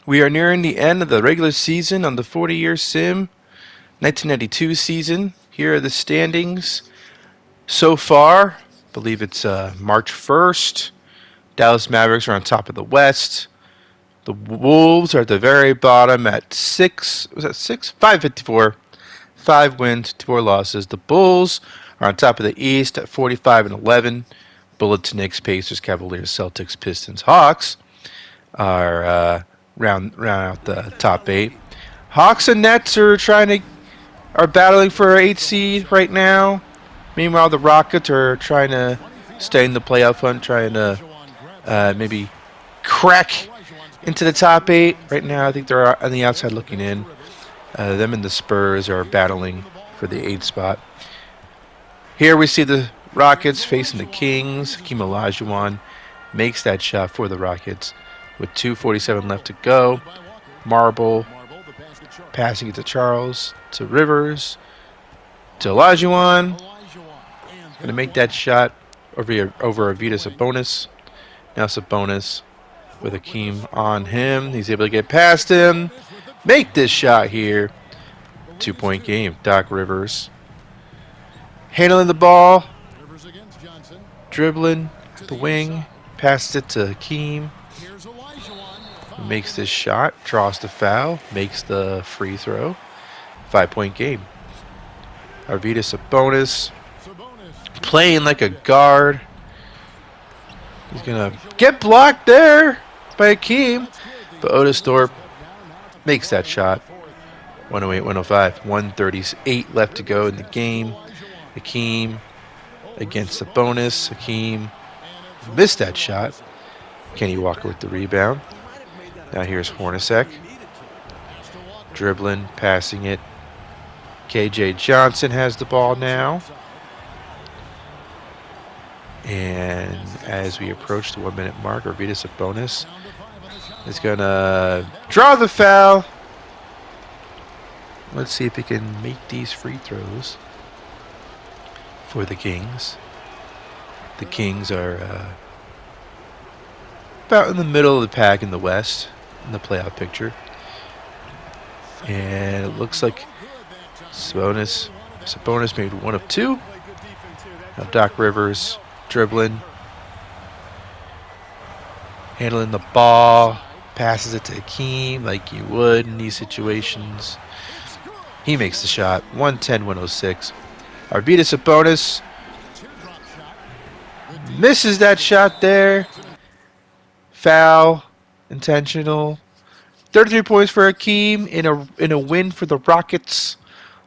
We are nearing the end of the regular season on the 40-year sim, 1992 season. Here are the standings so far. I believe it's March 1st. Dallas Mavericks are on top of the West. The Wolves are at the very bottom at 6. Was that 6? 554. 5 wins, 4 losses. The Bulls are on top of the East at 45-11. Bullets, Knicks, Pacers, Cavaliers, Celtics, Pistons, Hawks are round out the top 8. Hawks and Nets are battling for an 8 seed right now. Meanwhile, the Rockets are trying to stay in the playoff hunt, trying to maybe crack into the top 8. Right now, I think they're on the outside looking in. Them and the Spurs are battling for the 8th spot. Here we see the Rockets facing the Kings. Hakeem Olajuwon makes that shot for the Rockets with 2:47 left to go. Marble passing it to Charles, to Rivers, to Olajuwon. Going to make that shot over Arvydas Sabonis. Now Sabonis with Hakeem on him. He's able to get past him. Make this shot here. 2-point game. Doc Rivers handling the ball. Dribbling the wing. Passes it to Hakeem. Makes this shot. Draws the foul. Makes the free throw. 5-point game. Arvydas Sabonis playing like a guard. He's going to get blocked there by Hakeem. But Otis Thorpe makes that shot. 108-105. 138 left to go in the game. Hakeem against Sabonis. Hakeem missed that shot. Kenny Walker with the rebound. Now here's Hornacek. Dribbling, passing it. KJ Johnson has the ball now. And as we approach the 1-minute mark, Arvydas Sabonis is going to draw the foul. Let's see if he can make these free throws for the Kings. The Kings are about in the middle of the pack in the West in the playoff picture. And it looks like Sabonis made 1 of 2. Now Doc Rivers dribbling, handling the ball, passes it to Hakeem like you would in these situations. He makes the shot. 110-106. Arvydas Sabonis misses that shot there. Foul, intentional. 33 points for Hakeem in a win for the Rockets.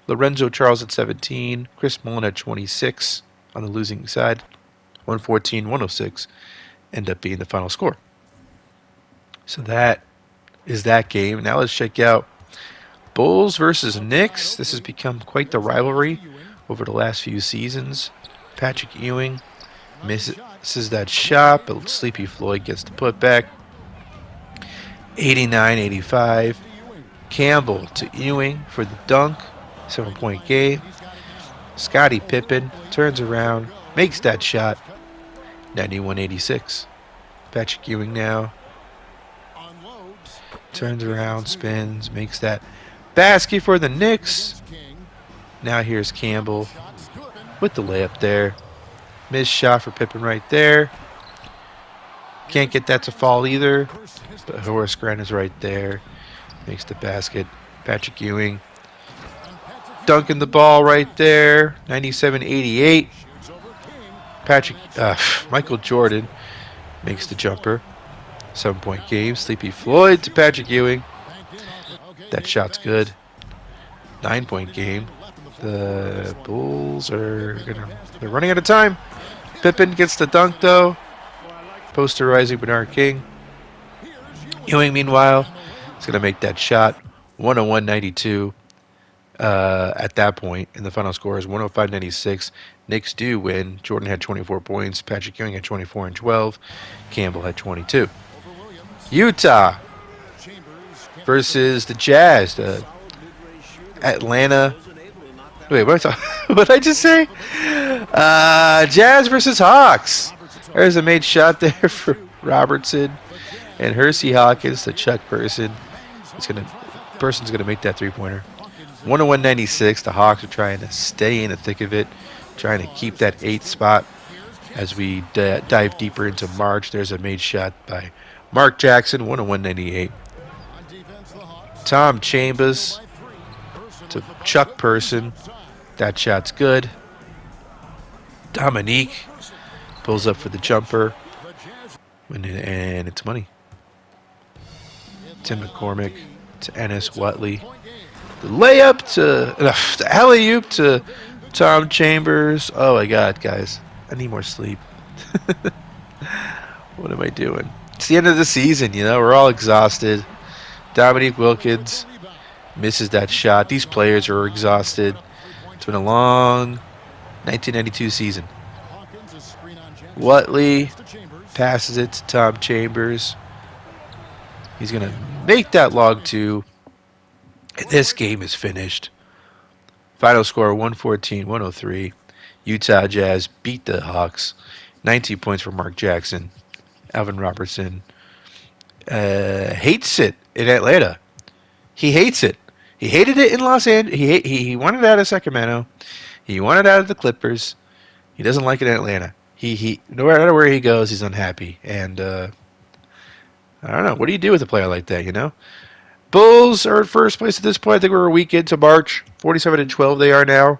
Lorenzo Charles at 17. Chris Mullin at 26 on the losing side. 114-106 end up being the final score. So that is that game. Now let's check out Bulls versus Knicks. This has become quite the rivalry over the last few seasons. Patrick Ewing misses that shot, but Sleepy Floyd gets the putback. 89-85. Campbell to Ewing for the dunk. 7-point game. Scottie Pippen turns around, makes that shot. 91-86. Patrick Ewing now turns around, spins, makes that basket for the Knicks. Now here's Campbell with the layup there. Missed shot for Pippen right there. Can't get that to fall either. But Horace Grant is right there. Makes the basket. Patrick Ewing dunking the ball right there. 97-88. Michael Jordan makes the jumper. 7-point game. Sleepy Floyd to Patrick Ewing. That shot's good. 9-point game. The Bulls they're running out of time. Pippen gets the dunk though. Posterizing Bernard King. Ewing, meanwhile, is going to make that shot. 101-92 at that point. And the final score is 105-96. Knicks do win. Jordan had 24 points. Patrick Ewing had 24 and 12. Campbell had 22. Utah versus the Jazz. The Atlanta. Wait, what did I just say? Jazz versus Hawks. There's a made shot there for Robertson. And Hersey Hawkins to Chuck Person. Person's gonna make that 3-pointer. 101.96. The Hawks are trying to stay in the thick of it, trying to keep that 8th spot as we dive deeper into March. There's a made shot by Mark Jackson. 101.98. Tom Chambers to Chuck Person. That shot's good. Dominique pulls up for the jumper, and it's money. Tim McCormick to Ennis Watley. The layup to the alley-oop to Tom Chambers. Oh my God, guys, I need more sleep. What am I doing? It's the end of the season, we're all exhausted. Dominique Wilkins misses that shot. These players are exhausted. It's been a long 1992 season. Watley passes it to Tom Chambers. He's going to make that log 2. And this game is finished. Final score 114-103. Utah Jazz beat the Hawks. 19 points for Mark Jackson. Alvin Robertson hates it in Atlanta. He hates it. He hated it in Los Angeles. He wanted out of Sacramento. He wanted out of the Clippers. He doesn't like it in Atlanta. He no matter where he goes, he's unhappy. And I don't know. What do you do with a player like that, Bulls are in first place at this point. I think we're a week into March. 47-12 they are now.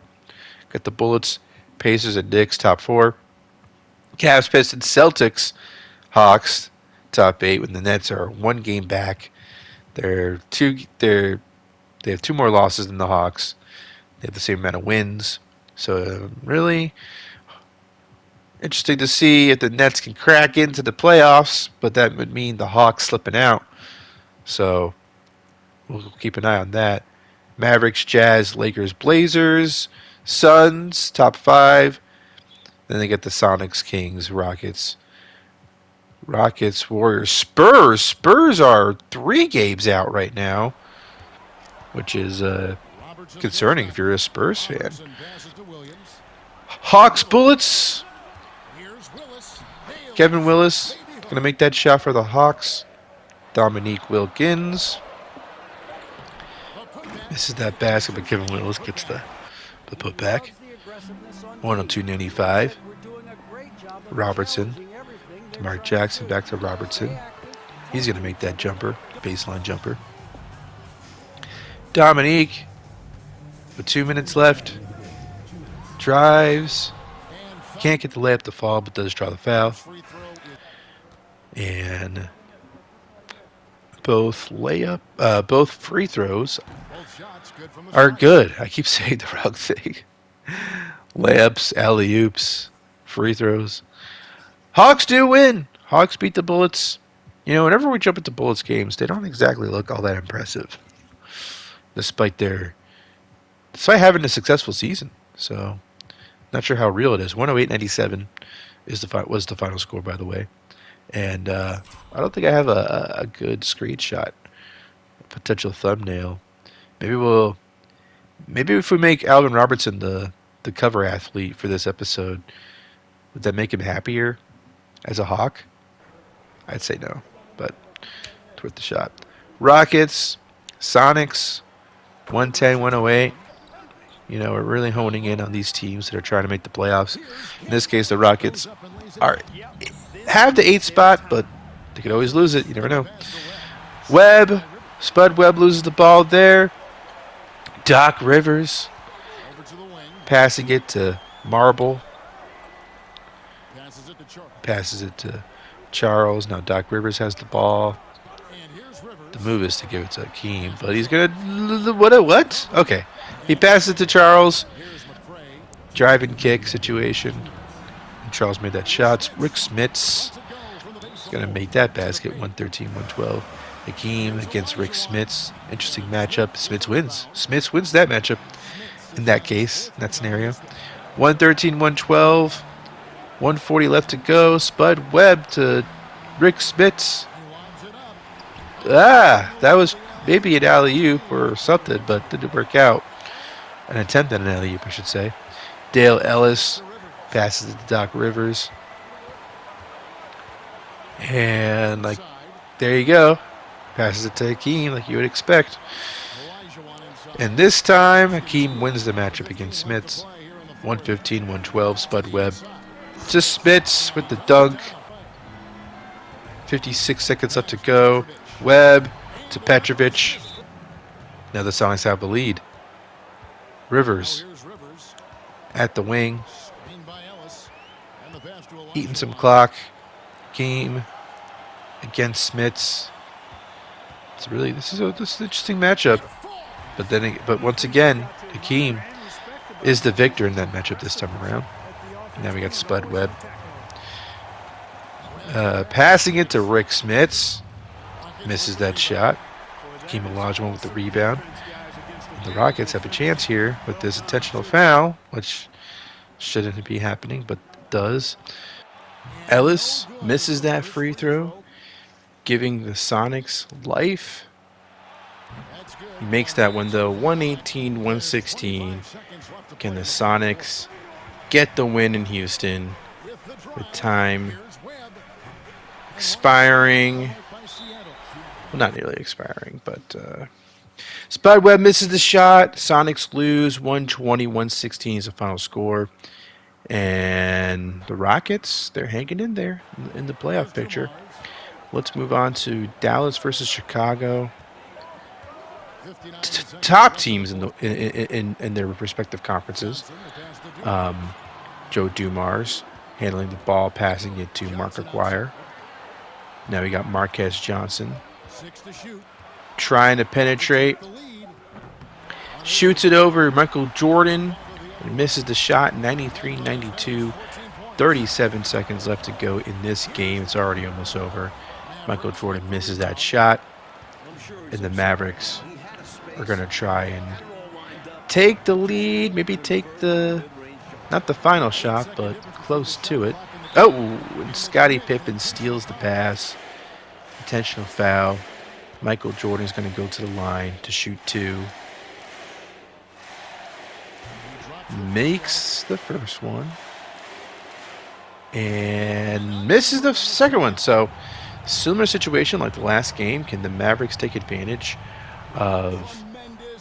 Got the Bullets, Pacers, and Knicks top 4. Cavs, Pistons, Celtics, Hawks top 8. When the Nets are 1 game back. They have 2 more losses than the Hawks. They have the same amount of wins. So really interesting to see if the Nets can crack into the playoffs, but that would mean the Hawks slipping out. So we'll keep an eye on that. Mavericks, Jazz, Lakers, Blazers, Suns, top 5. Then they get the Sonics, Kings, Rockets, Warriors, Spurs. Spurs are 3 games out right now, which is concerning if you're a Spurs fan. Hawks, Bullets. Kevin Willis going to make that shot for the Hawks. Dominique Wilkins. This is that basket, but Kevin Willis gets the putback. 102.95. Robertson to Mark Jackson. Back to Robertson. He's going to make that jumper, baseline jumper. Dominique, with 2 minutes left, drives. Can't get the layup to fall, but does draw the foul. And both free throws are good. I keep saying the wrong thing. Layups, alley-oops, free throws. Hawks do win. Hawks beat the Bullets. Whenever we jump into Bullets games, they don't exactly look all that impressive, despite having a successful season. So, not sure how real it is. 108.97 was the final score, by the way. And I don't think I have a good screenshot, a potential thumbnail. Maybe if we make Alvin Robertson the cover athlete for this episode, would that make him happier as a Hawk? I'd say no, but it's worth the shot. Rockets, Sonics, 110-108. We're really honing in on these teams that are trying to make the playoffs. In this case, the Rockets have the 8th spot, but they could always lose it. You never know. Spud Webb loses the ball there. Doc Rivers passing it to Marble. Passes it to Charles. Now Doc Rivers has the ball. The move is to give it to Hakeem, but he's going to... What? Okay. He passes it to Charles. Drive and kick situation. And Charles made that shot. Rick Smits is going to make that basket. 113-112. Hakeem against Rick Smits. Interesting matchup. Smits wins. Smits wins that matchup in that case, in that scenario. 113-112. 140 left to go. Spud Webb to Rick Smits. That was maybe an alley-oop or something, but didn't work out. An attempt at an alley-oop, I should say. Dale Ellis passes it to Doc Rivers. And, there you go. Passes it to Hakeem like you would expect. And this time, Hakeem wins the matchup against Smits. 115-112, Spud Webb to Smits with the dunk. 56 seconds left to go. Webb to Petrovic. Now the Sonics have the lead. Rivers at the wing. Eating some clock. Hakeem against Smits. This is an interesting matchup. But once again, Hakeem is the victor in that matchup this time around. And now we got Spud Webb. Passing it to Rick Smits. Misses that shot. Hakeem Olajuwon with the rebound. The Rockets have a chance here with this intentional foul, which shouldn't be happening, but does. Ellis misses that free throw, giving the Sonics life. He makes that one, though. 118-116. Can the Sonics get the win in Houston with time expiring? Well, not nearly expiring, but Spud Webb misses the shot. Sonics lose 120-116 is the final score. And the Rockets, they're hanging in there in the playoff picture. Let's move on to Dallas versus Chicago. Top teams in their respective conferences. Joe Dumars handling the ball, passing it to Mark Aguirre. Now we got Marquez Johnson trying to penetrate. Shoots it over Michael Jordan and misses the shot. 93-92. 37 seconds left to go in this game. It's already almost over. Michael Jordan misses that shot. And the Mavericks are going to try and take the lead. Maybe take not the final shot, but close to it. Oh, and Scottie Pippen steals the pass. Intentional foul. Michael Jordan's going to go to the line to shoot two. Makes the first one. And misses the second one. So, similar situation like the last game. Can the Mavericks take advantage of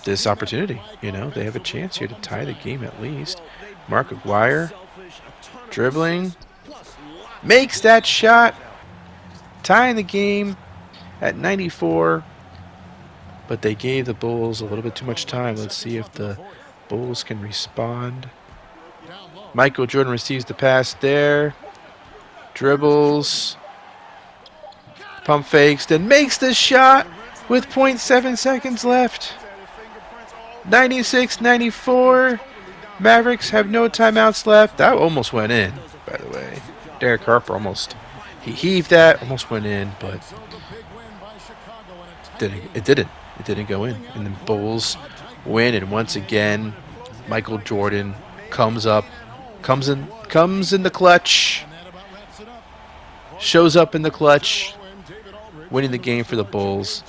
this opportunity? You know, they have a chance here to tie the game at least. Mark Aguirre dribbling. Makes that shot. Tying the game at 94. But they gave the Bulls a little bit too much time. Let's see if the Bulls can respond. Michael Jordan receives the pass there. Dribbles. Pump fakes. Then makes the shot with 0.7 seconds left. 96-94. Mavericks have no timeouts left. That almost went in, by the way. Derek Harper he heaved that, almost went in, but it didn't go in. And the Bulls win, and once again, Michael Jordan comes in the clutch, shows up in the clutch, winning the game for the Bulls.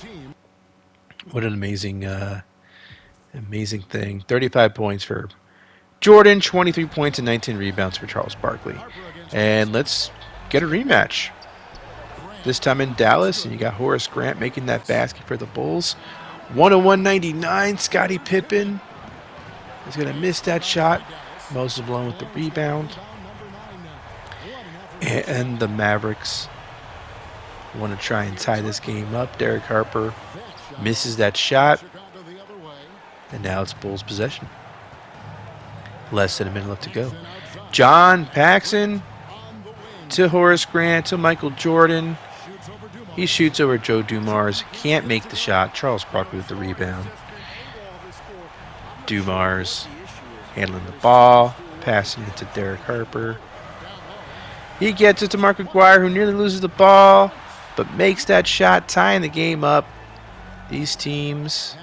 What an amazing thing. 35 points for Jordan, 23 points and 19 rebounds for Charles Barkley. And let's get a rematch. This time in Dallas, and you got Horace Grant making that basket for the Bulls. 101-99, Scottie Pippen is going to miss that shot. Moses Malone with the rebound. And the Mavericks want to try and tie this game up. Derek Harper misses that shot. And now it's Bulls possession. Less than a minute left to go. John Paxson to Horace Grant to Michael Jordan. He shoots over Joe Dumars. Can't make the shot. Charles Barkley with the rebound. Dumars handling the ball. Passing it to Derek Harper. He gets it to Mark Aguirre, who nearly loses the ball, but makes that shot, tying the game up. These teams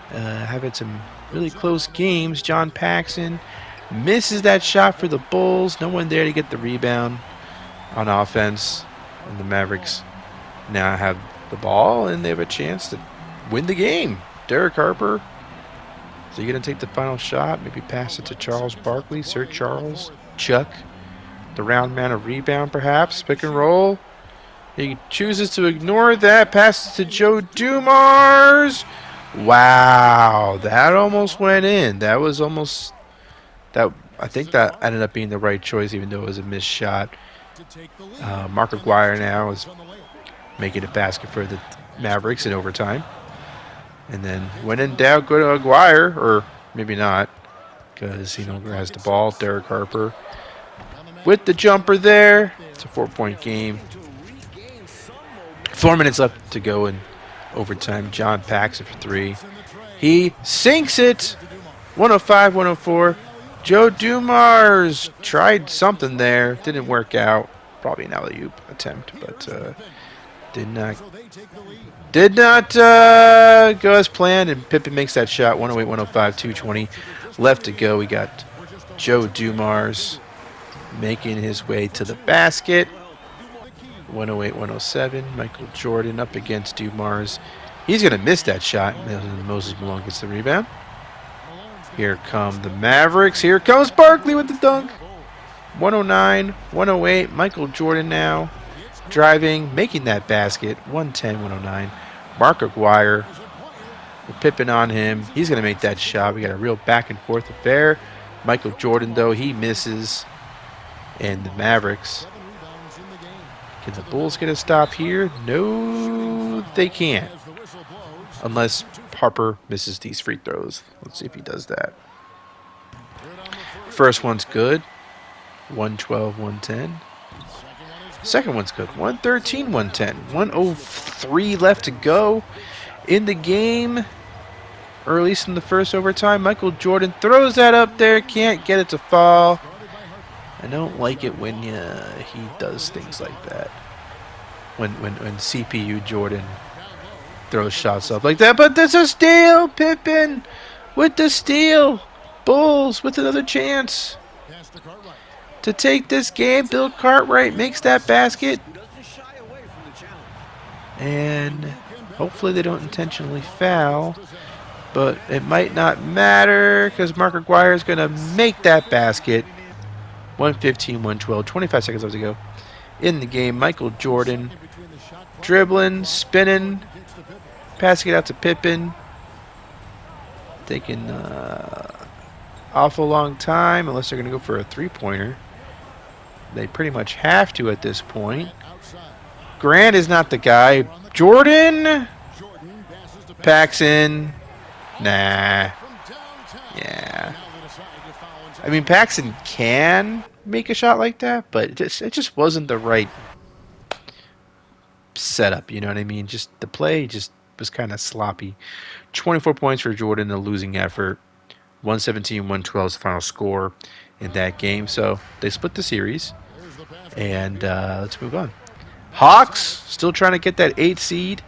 have had some really close games. John Paxson misses that shot for the Bulls. No one there to get the rebound on offense. And the Mavericks now have the ball, and they have a chance to win the game. Derek Harper, is he going to take the final shot? Maybe pass it to Charles Barkley, Sir Charles, Chuck. The round man of rebound, perhaps. Pick and roll. He chooses to ignore that. Passes to Joe Dumars. Wow, that almost went in. That was almost that. I think that ended up being the right choice, even though it was a missed shot. Mark Aguirre now is making a basket for the Mavericks in overtime. And then when in doubt, go to Aguirre, or maybe not, because he no longer has the ball. Derek Harper with the jumper there. It's a 4-point game. 4 minutes left to go in overtime. John Paxson for three. He sinks it. 105-104. Joe Dumars tried something there. Didn't work out. Probably an alley-oop attempt, but did not go as planned. And Pippen makes that shot. 108-105. 2:20 left to go. We got Joe Dumars making his way to the basket. 108-107. Michael Jordan up against Dumars. He's going to miss that shot. Moses Malone gets the rebound. Here come the Mavericks. Here comes Barkley with the dunk. 109-108. Michael Jordan now driving, making that basket. 110-109. Mark Aguirre. With Pippen on him. He's going to make that shot. We got a real back and forth affair. Michael Jordan, though, he misses. And the Mavericks. Can the Bulls get a stop here? No, they can't. Unless Harper misses these free throws. Let's see if he does that. First one's good. 112-110. Second one's good. 113-110. 103 left to go in the game. Or at least in the first overtime. Michael Jordan throws that up there. Can't get it to fall. I don't like it when he does things like that. When CPU Jordan throws shots up like that. But there's a steal. Pippen with the steal. Bulls with another chance to take this game. Bill Cartwright makes that basket. And hopefully they don't intentionally foul. But it might not matter because Mark Aguirre is going to make that basket. 115-112. 25 seconds left to go in the game. Michael Jordan dribbling, spinning, passing it out to Pippen. Taking awful long time unless they're going to go for a three-pointer. They pretty much have to at this point. Grant is not the guy. Jordan packs in. Nah. Yeah. I mean, Paxson can make a shot like that, but it just wasn't the right setup. You know what I mean? Just the play just was kind of sloppy. 24 points for Jordan, a losing effort. 117-112 is the final score in that game. So they split the series, and let's move on. Hawks still trying to get that 8th seed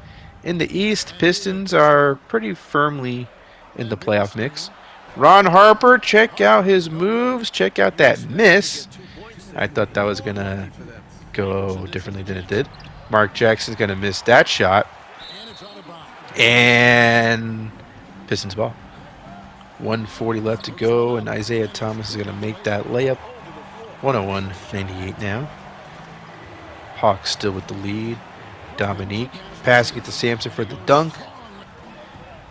in the East. Pistons are pretty firmly in the playoff mix. Ron Harper, check out his moves. Check out that miss. I thought that was going to go differently than it did. Mark Jackson's going to miss that shot. And Pistons ball. 140 left to go, and Isaiah Thomas is going to make that layup. 101-98 now. Hawks still with the lead. Dominique passing it to Sampson for the dunk.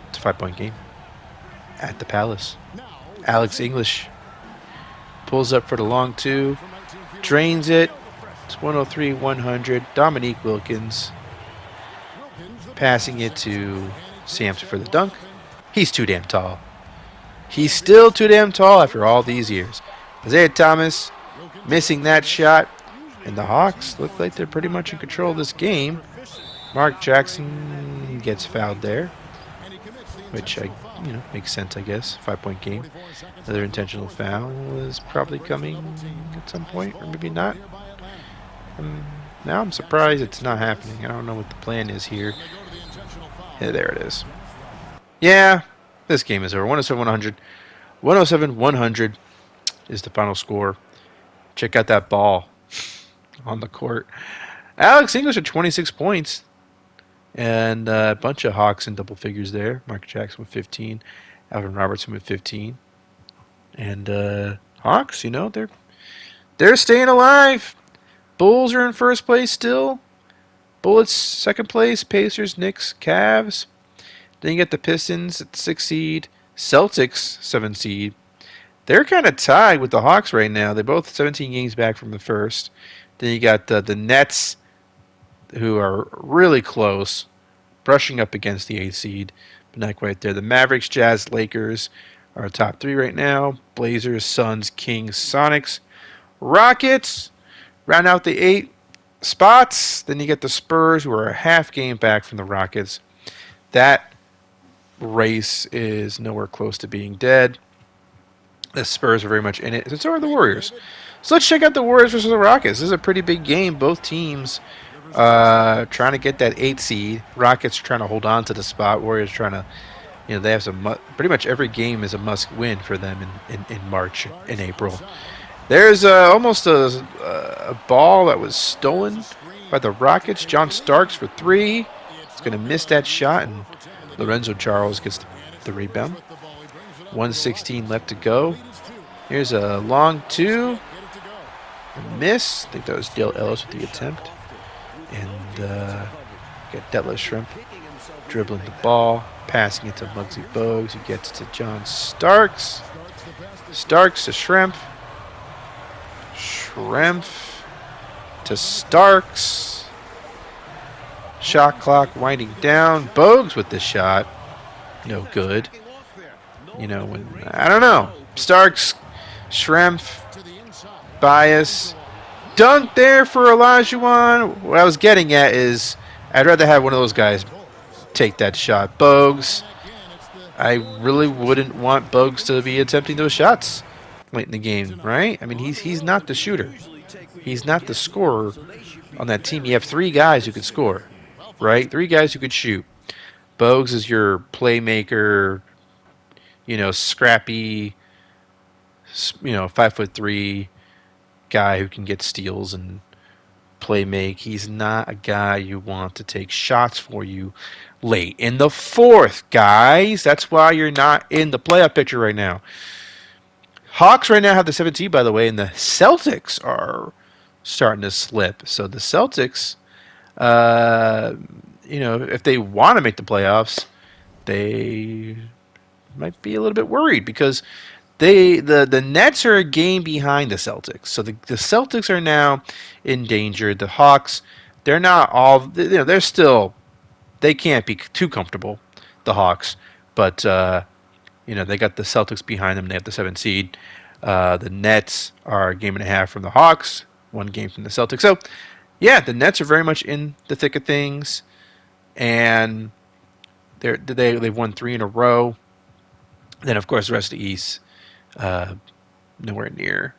It's a 5-point game. At the Palace. Alex English pulls up for the long two. Drains it. It's 103-100. Dominique Wilkins passing it to Sampson for the dunk. He's too damn tall. He's still too damn tall after all these years. Isaiah Thomas missing that shot. And the Hawks look like they're pretty much in control of this game. Mark Jackson gets fouled there, which makes sense, I guess. 5-point game. Another intentional foul is probably coming at some point, or maybe not. Now I'm surprised it's not happening. I don't know what the plan is here. Yeah, there it is. Yeah, this game is over. 107-100. 107-100 is the final score. Check out that ball on the court. Alex English at 26 points. And a bunch of Hawks in double figures there. Mark Jackson with 15. Alvin Robertson with 15. And Hawks, they're staying alive. Bulls are in first place still. Bullets, second place. Pacers, Knicks, Cavs. Then you get the Pistons at 6 seed. Celtics, 7 seed. They're kind of tied with the Hawks right now. They're both 17 games back from the first. Then you got the Nets, who are really close, brushing up against the 8 seed, but not quite there. The Mavericks, Jazz, Lakers are top 3 right now. Blazers, Suns, Kings, Sonics, Rockets round out the 8 spots. Then you get the Spurs, who are a half game back from the Rockets. That race is nowhere close to being dead. The Spurs are very much in it, and so are the Warriors. So let's check out the Warriors versus the Rockets. This is a pretty big game. Both teams trying to get that 8 seed. Rockets trying to hold on to the spot. Warriors trying to, they have some. Pretty much every game is a must win for them in March and April. There's almost a ball that was stolen by the Rockets. John Starks for 3. He's going to miss that shot, and Lorenzo Charles gets the rebound. 1:16 left to go. Here's a long 2. A miss. I think that was Dale Ellis with the attempt. And got Detlef Shrimp dribbling the ball, passing it to Muggsy Bogues, who gets to John Starks. Starks to Shrimp. Shrimp to Starks. Shot clock winding down. Bogues with the shot. No good. I don't know. Starks, Shrimp, bias. Dunk there for Olajuwon. What I was getting at is I'd rather have one of those guys take that shot. Bogues, I really wouldn't want Bogues to be attempting those shots late in the game, right? I mean, he's not the shooter. He's not the scorer on that team. You have 3 guys who could score, right? 3 guys who could shoot. Bogues is your playmaker, scrappy, 5'3" guy who can get steals and play make. He's not a guy you want to take shots for you late in the fourth, guys. That's why you're not in the playoff picture right now. Hawks right now have the 7th, by the way, and the Celtics are starting to slip. So the Celtics, if they want to make the playoffs, they might be a little bit worried because the Nets are a game behind the Celtics. So the Celtics are now in danger. The Hawks, they're not all, they're still, they can't be too comfortable, the Hawks. But, they got the Celtics behind them. They have the 7th seed. The Nets are a game and a half from the Hawks, 1 game from the Celtics. So, yeah, the Nets are very much in the thick of things. And they've won 3 in a row. Then, of course, the rest of the East, nowhere near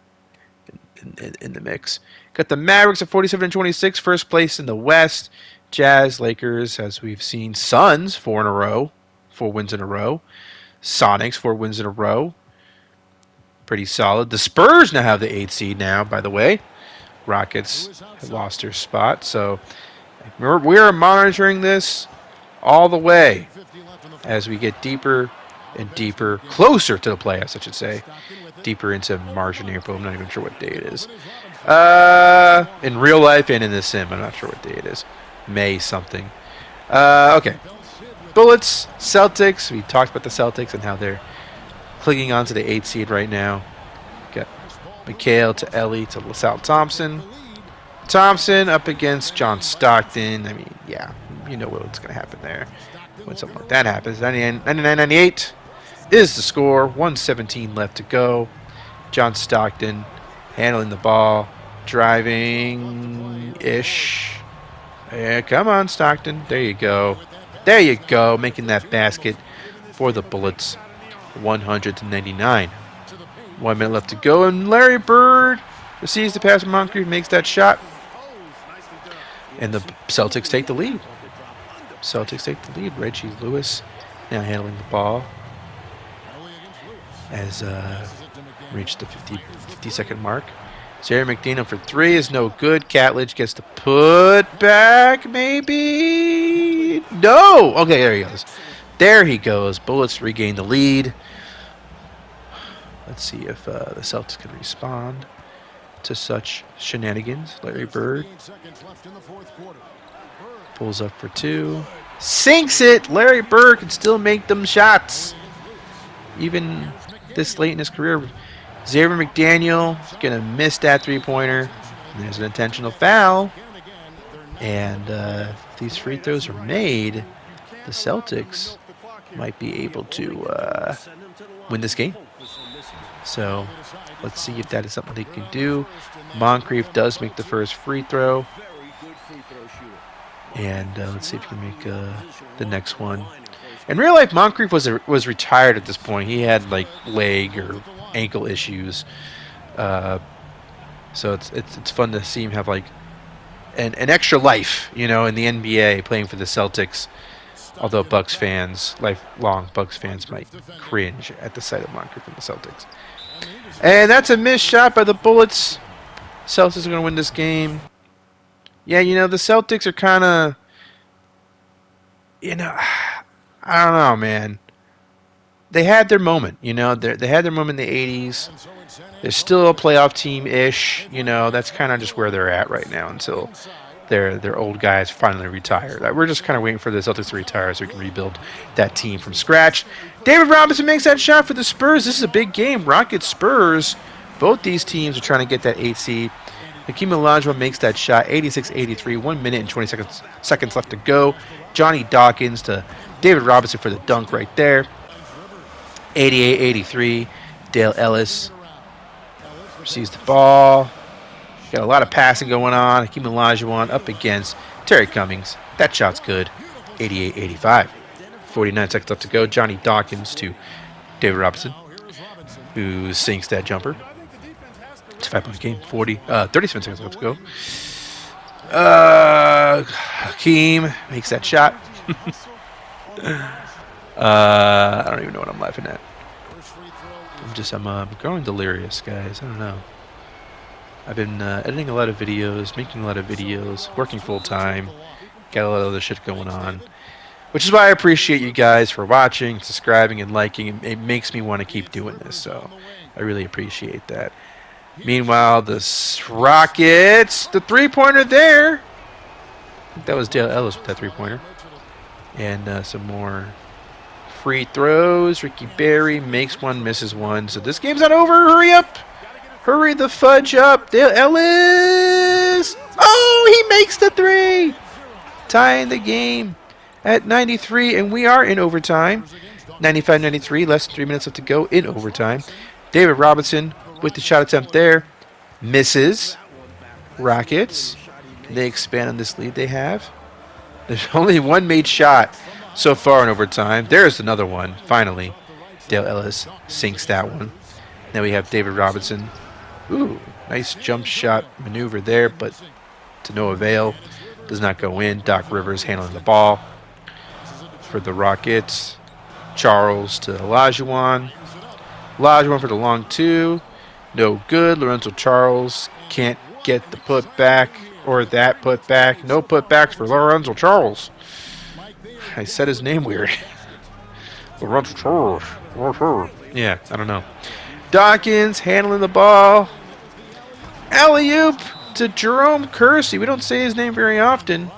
in the mix. Got the Mavericks at 47-26, first place in the West. Jazz, Lakers, as we've seen. Suns, 4 in a row, 4 wins in a row. Sonics, 4 wins in a row. Pretty solid. The Spurs now have the 8th seed now, by the way. Rockets have lost their spot. So we are monitoring this all the way as we get deeper and deeper, closer to the playoffs, I should say. Deeper into March and April. I'm not even sure what day it is. In real life and in the sim, I'm not sure what day it is. May something. Okay. Bullets, Celtics. We talked about the Celtics and how they're clinging on to the 8th seed right now. Got McHale to Ellie to LaSalle Thompson. Thompson up against John Stockton. I mean, yeah, you know what's going to happen there when something like that happens. 99-98 is the score. 1:17 left to go. John Stockton handling the ball, driving-ish. Yeah, come on, Stockton. There you go. There you go, making that basket for the Bullets. 100-99. 1 minute left to go, and Larry Bird receives the pass from Moncrief, makes that shot. And the Celtics take the lead. Reggie Lewis now handling the ball as reached the 50-second mark. Jerry McDaniel for 3 is no good. Catledge gets the put back, maybe? No! Okay, there he goes. There he goes. Bullets regain the lead. Let's see if the Celtics can respond to such shenanigans. Larry Bird. Pulls up for two. Sinks it! Larry Bird can still make them shots. Even this late in his career. Xavier McDaniel going to miss that three-pointer. There's an intentional foul. And if these free throws are made, the Celtics might be able to win this game. So let's see if that is something they can do. Moncrief does make the first free throw. And let's see if he can make the next one. In real life, Moncrief was retired at this point. He had like leg or ankle issues. So it's fun to see him have like an extra life, in the NBA playing for the Celtics. Although lifelong Bucks fans might cringe at the sight of Moncrief in the Celtics. And that's a missed shot by the Bullets. Celtics are going to win this game. Yeah, the Celtics are kind of, I don't know, man. They had their moment, they had their moment in the 80s. They're still a playoff team-ish, that's kind of just where they're at right now until their old guys finally retire. We're just kind of waiting for the Celtics to retire so we can rebuild that team from scratch. David Robinson makes that shot for the Spurs. This is a big game. Rockets, Spurs. Both these teams are trying to get that 8 seed. Hakeem Olajuwon makes that shot, 86-83, 1 minute and 20 seconds left to go. Johnny Dawkins to David Robinson for the dunk right there. 88-83. Dale Ellis receives the ball. Got a lot of passing going on. Hakeem Olajuwon up against Terry Cummings. That shot's good. 88-85. 49 seconds left to go. Johnny Dawkins to David Robinson, who sinks that jumper. It's a 5-point game. 37 seconds left to go. Hakeem makes that shot. I don't even know what I'm laughing at. I'm growing delirious, guys. I don't know. I've been editing a lot of videos, making a lot of videos, working full time. Got a lot of other shit going on. Which is why I appreciate you guys for watching, subscribing, and liking. It makes me want to keep doing this, so I really appreciate that. Meanwhile, the Rockets, the three-pointer there. I think that was Dale Ellis with that three-pointer. And some more free throws. Ricky Berry makes one, misses one. So this game's not over. Hurry up. Hurry the fudge up. Dale Ellis. Oh, he makes the three. Tying the game at 93, and we are in overtime. 95-93, less than 3 minutes left to go in overtime. David Robinson with the shot attempt there. Misses. Rockets. Can they expand on this lead they have? There's only one made shot so far in overtime. There's another one, finally. Dale Ellis sinks that one. Now we have David Robinson. Ooh, nice jump shot maneuver there, but to no avail. Does not go in. Doc Rivers handling the ball for the Rockets. Charles to Olajuwon. Olajuwon for the long two. No good. Lorenzo Charles can't get the putback or that putback. No putbacks for Lorenzo Charles. I said his name weird. Lorenzo Charles. Yeah, I don't know. Dawkins handling the ball. Alley-oop to Jerome Kersey. We don't say his name very often,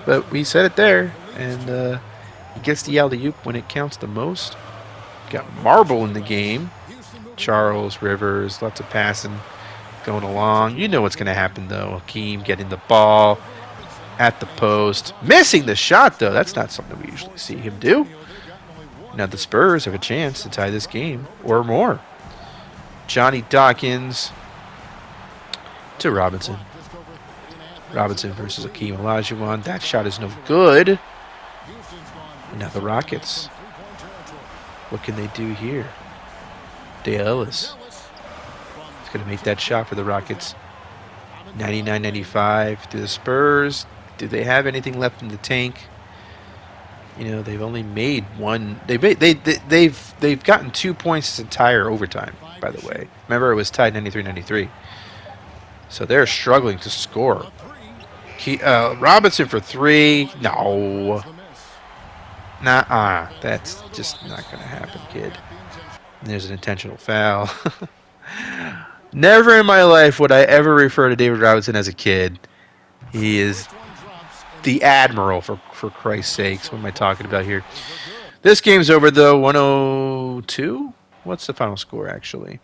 but we said it there. And he gets the alley-oop when it counts the most. Got Marble in the game. Charles, Rivers, lots of passing going along. You know what's going to happen, though. Hakeem getting the ball at the post. Missing the shot, though. That's not something we usually see him do. Now the Spurs have a chance to tie this game or more. Johnny Dawkins to Robinson. Robinson versus Hakeem Olajuwon. That shot is no good. And now the Rockets. What can they do here? Dale Ellis is going to make that shot for the Rockets. 99-95 to the Spurs. Do they have anything left in the tank? They've only made one. They've gotten 2 points this entire overtime, by the way. Remember, it was tied 93-93. So they're struggling to score. Robinson for three. No. Nuh-uh. That's just not going to happen, kid. And there's an intentional foul. Never in my life would I ever refer to David Robinson as a kid. He is the Admiral, for Christ's sakes. What am I talking about here? This game's over, though. 102? What's the final score, actually?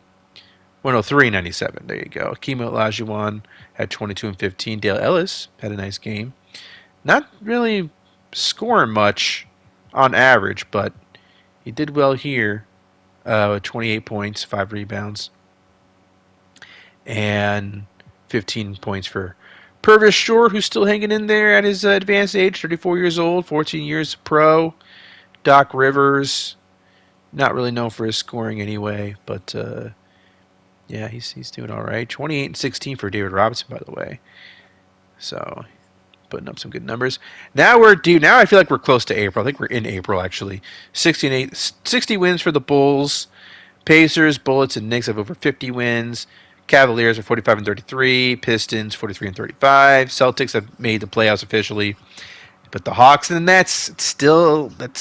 103-97. There you go. Akeem Olajuwon had 22 and 15. Dale Ellis had a nice game. Not really scoring much on average, but he did well here with 28 points, 5 rebounds, and 15 points for Purvis Shore, who's still hanging in there at his advanced age, 34 years old, 14 years pro. Doc Rivers, not really known for his scoring anyway, but yeah, he's doing all right. 28 and 16 for David Robinson, by the way. So putting up some good numbers. Now we're due. Now I feel like we're close to April. I think we're in April, actually. 60 wins for the Bulls. Pacers, Bullets, and Knicks have over 50 wins. Cavaliers are 45 and 33. Pistons 43 and 35. Celtics have made the playoffs officially. But the Hawks and the Nets, that's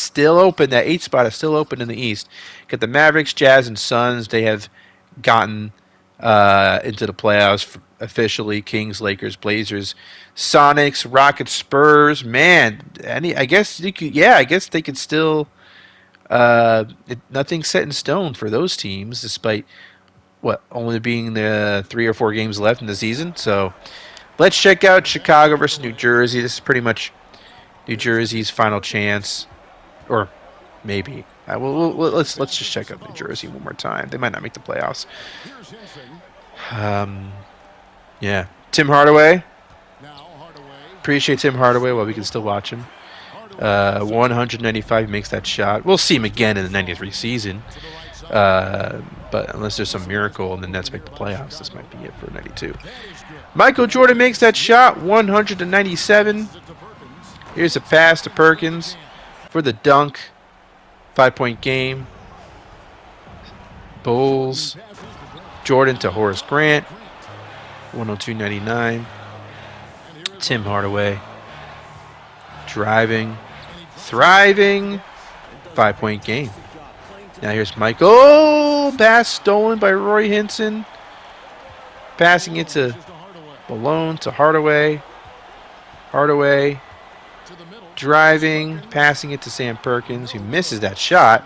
still open. That 8th spot is still open in the East. Got the Mavericks, Jazz, and Suns. They have gotten into the playoffs officially. Kings, Lakers, Blazers, Sonics, Rockets, Spurs. Man, I guess they could still. Nothing's set in stone for those teams, despite only being the 3 or 4 games left in the season. So let's check out Chicago versus New Jersey. This is pretty much New Jersey's final chance, or maybe. Let's just check out New Jersey one more time. They might not make the playoffs. Yeah, Tim Hardaway. Appreciate Tim Hardaway while we can still watch him. 195 makes that shot. We'll see him again in the 93 season. But unless there's some miracle and the Nets make the playoffs, this might be it for 92. Michael Jordan makes that shot, 197. Here's a pass to Perkins for the dunk. 5-point game. Bulls. Jordan to Horace Grant. 102-99. Tim Hardaway. Driving. Thriving. 5-point game. Now here's Michael. Oh, pass stolen by Roy Hinson. Passing it to Malone to Hardaway. Hardaway. Driving, passing it to Sam Perkins, who misses that shot.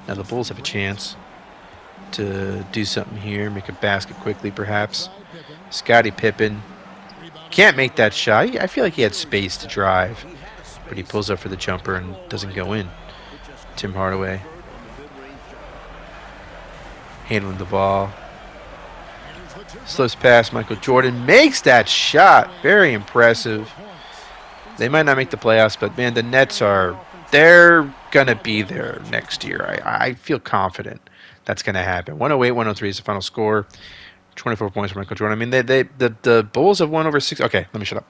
Now the Bulls have a chance to do something here, make a basket quickly perhaps. Scottie Pippen can't make that shot. I feel like he had space to drive, but he pulls up for the jumper and doesn't go in. Tim Hardaway handling the ball. Slips past Michael Jordan, makes that shot. Very impressive. They might not make the playoffs, but, man, the Nets they're going to be there next year. I feel confident that's going to happen. 108-103 is the final score. 24 points for Michael Jordan. I mean, the Bulls have won over 60. Okay, let me shut up.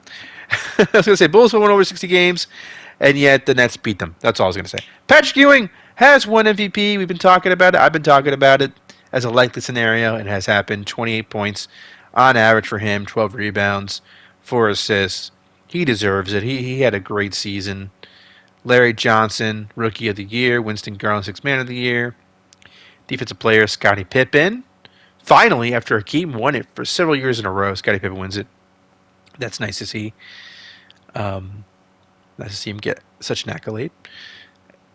I was going to say, Bulls have won over 60 games, and yet the Nets beat them. That's all I was going to say. Patrick Ewing has won MVP. We've been talking about it. I've been talking about it as a likely scenario. It has happened. 28 points on average for him, 12 rebounds, 4 assists. He deserves it. He had a great season. Larry Johnson, Rookie of the Year. Winston Garland, Sixth Man of the Year. Defensive Player, Scottie Pippen. Finally, after Hakeem won it for several years in a row, Scottie Pippen wins it. That's nice to see. Nice to see him get such an accolade.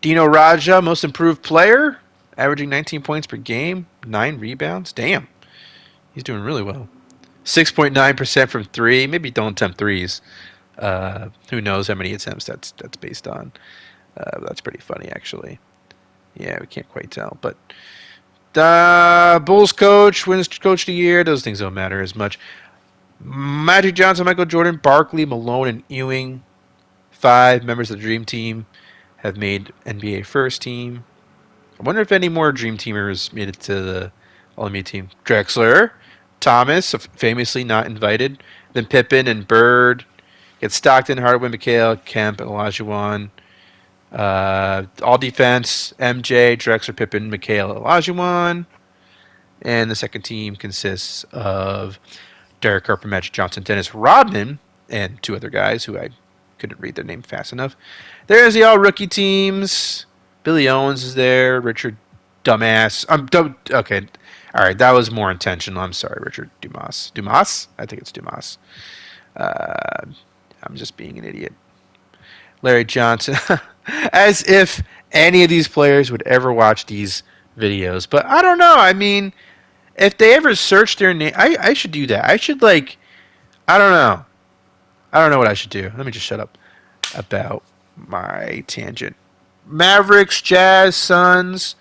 Dino Raja, Most Improved Player, averaging 19 points per game, 9 rebounds. Damn. He's doing really well. 6.9% from 3. Maybe don't attempt threes. Who knows how many attempts that's based on. That's pretty funny, actually. Yeah, we can't quite tell. But Bulls coach, wins Coach of the Year. Those things don't matter as much. Magic Johnson, Michael Jordan, Barkley, Malone, and Ewing. 5 members of the Dream Team have made NBA First Team. I wonder if any more Dream Teamers made it to the All-NBA team. Drexler, Thomas, famously not invited. Then Pippen and Bird. Get Stockton, Hardaway, McHale, Kemp, and Olajuwon. All defense, MJ, Drexler, Pippen, McHale, Olajuwon. And the second team consists of Derek Harper, Magic Johnson, Dennis Rodman, and 2 other guys who I couldn't read their name fast enough. There's the all-rookie teams. Billy Owens is there. Richard Dumbass. Okay. All right, that was more intentional. I'm sorry, Richard Dumas. Dumas? I think it's Dumas. I'm just being an idiot. Larry Johnson. As if any of these players would ever watch these videos. But I don't know. I mean, if they ever search their name, I should do that. I should, like, I don't know. I don't know what I should do. Let me just shut up about my tangent. Mavericks, Jazz, Suns,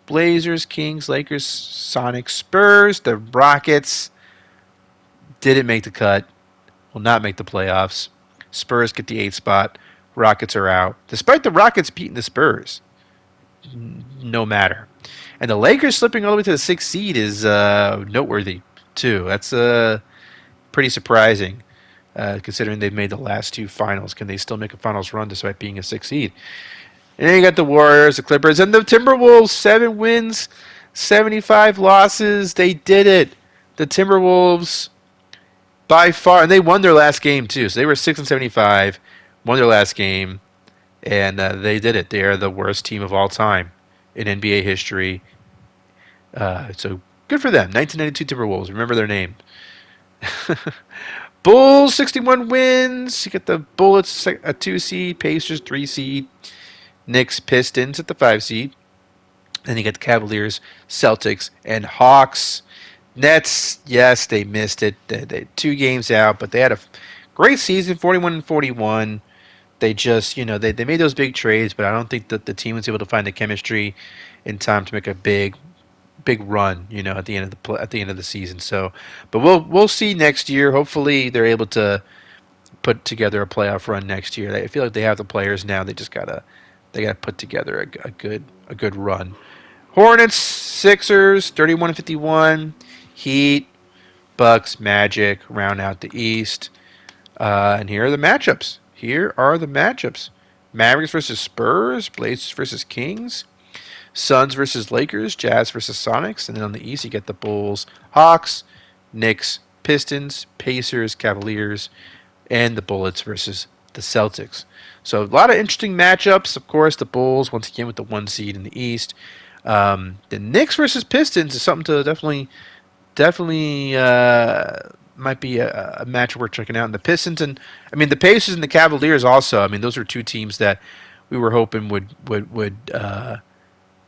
Blazers, Kings, Lakers, Sonics, Spurs, the Rockets didn't make the cut, will not make the playoffs. Spurs get the 8th spot. Rockets are out. Despite the Rockets beating the Spurs, no matter. And the Lakers slipping all the way to the 6th seed is noteworthy, too. That's pretty surprising, considering they've made the last 2 finals. Can they still make a finals run despite being a 6th seed? And then you got the Warriors, the Clippers, and the Timberwolves. 7 wins, 75 losses. They did it. The Timberwolves, by far, and they won their last game too. So they were 6-75, won their last game, and they did it. They are the worst team of all time in NBA history. So good for them. 1992 Timberwolves. Remember their name. Bulls 61 wins. You get the Bullets a 2 seed, Pacers 3 seed, Knicks, Pistons at the 5 seed. Then you get the Cavaliers, Celtics, and Hawks. Nets, yes, they missed it. They 2 games out, but they had a great season, 41-41. They just, they made those big trades, but I don't think that the team was able to find the chemistry in time to make a big run, at the end of the season. So, but we'll see next year. Hopefully, they're able to put together a playoff run next year. I feel like they have the players now. They just gotta put together a good run. Hornets, Sixers, 31-51. Heat, Bucks, Magic round out the East. And here are the matchups. Mavericks versus Spurs, Blazers versus Kings, Suns versus Lakers, Jazz versus Sonics, and then on the East you get the Bulls, Hawks, Knicks, Pistons, Pacers, Cavaliers, and the Bullets versus the Celtics. So a lot of interesting matchups. Of course, the Bulls once again with the 1 seed in the East. The Knicks versus Pistons is something to definitely might be a match worth checking out. And the Pistons and the Pacers and the Cavaliers also. Those are 2 teams that we were hoping would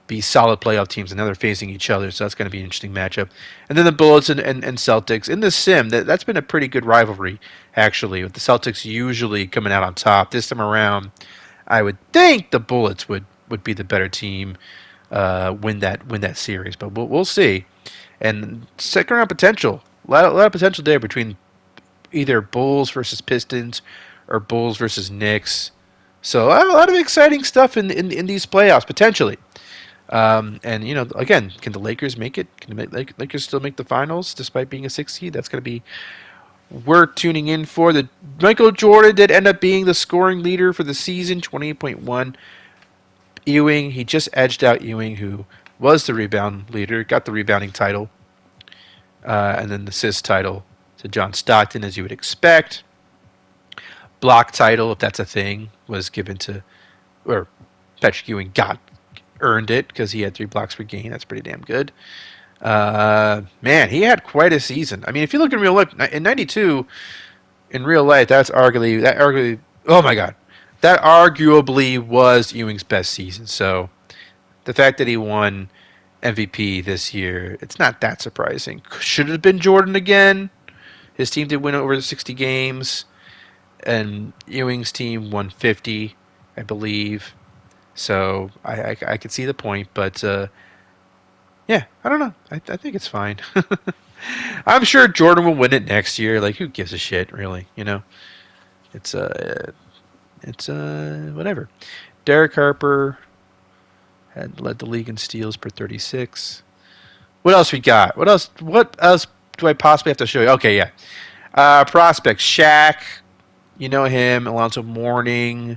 be solid playoff teams, and now they're facing each other. So that's going to be an interesting matchup. And then the Bullets and Celtics in the Sim. That's been a pretty good rivalry actually, with the Celtics usually coming out on top. This time around, I would think the Bullets would be the better team, win that series. But we'll see. And second round potential. A lot of potential there between either Bulls versus Pistons or Bulls versus Knicks. So a lot of exciting stuff in these playoffs, potentially. And, again, can the Lakers make it? Can the Lakers still make the finals despite being a 6th seed? That's going to be worth tuning in for. Michael Jordan did end up being the scoring leader for the season, 28.1. Ewing, he just edged out Ewing, who was the rebound leader, got the rebounding title, and then the assist title to John Stockton, as you would expect. Block title, if that's a thing, was given to, or Patrick Ewing earned it because he had 3 blocks per game. That's pretty damn good. Man, he had quite a season. If you look in real life, in '92, in real life, oh my God, that arguably was Ewing's best season. So the fact that he won MVP this year, it's not that surprising. Should it have been Jordan again? His team did win over 60 games, and Ewing's team won 50, I believe. So I could see the point, but yeah, I don't know. I think it's fine. I'm sure Jordan will win it next year. Like, who gives a shit, really? It's whatever. Derek Harper had led the league in steals per 36. What else we got? What else do I possibly have to show you? Okay, yeah. Prospects. Shaq. You know him. Alonzo Mourning.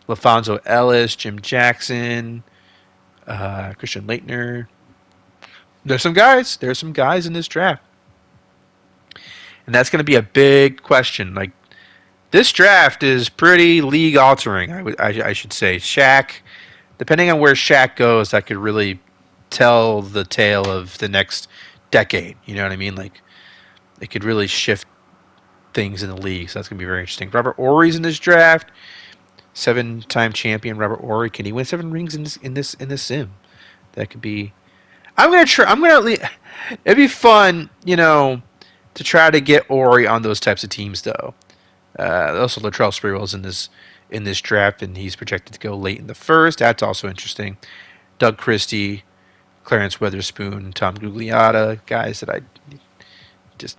LaFonso Ellis. Jim Jackson. Christian Laettner. There's some guys in this draft. And that's going to be a big question. Like, this draft is pretty league altering, I should say. Shaq, depending on where Shaq goes, that could really tell the tale of the next decade. You know what I mean? Like, it could really shift things in the league. So that's going to be very interesting. Robert Ory's in this draft. 7-time champion Robert Ory. Can he win 7 rings in this sim? That could be. I'm gonna try. It'd be fun, to try to get Ori on those types of teams, though. Also, Latrell Sprewell's in this draft, and he's projected to go late in the first. That's also interesting. Doug Christie, Clarence Weatherspoon, Tom Gugliotta, guys that I just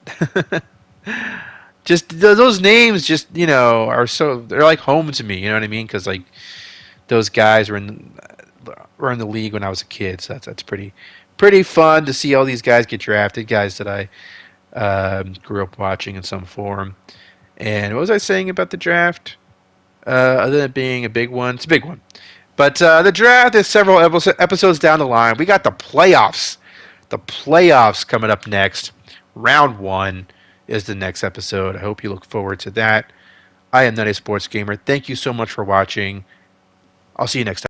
just those names are they're like home to me. You know what I mean? Because like those guys were in the league when I was a kid, so that's pretty fun to see all these guys get drafted. Guys that I grew up watching in some form. And what was I saying about the draft? Other than it being a big one, it's a big one. But the draft is several episodes down the line. We got the playoffs. The playoffs coming up next. Round 1 is the next episode. I hope you look forward to that. I am not a sports gamer. Thank you so much for watching. I'll see you next time.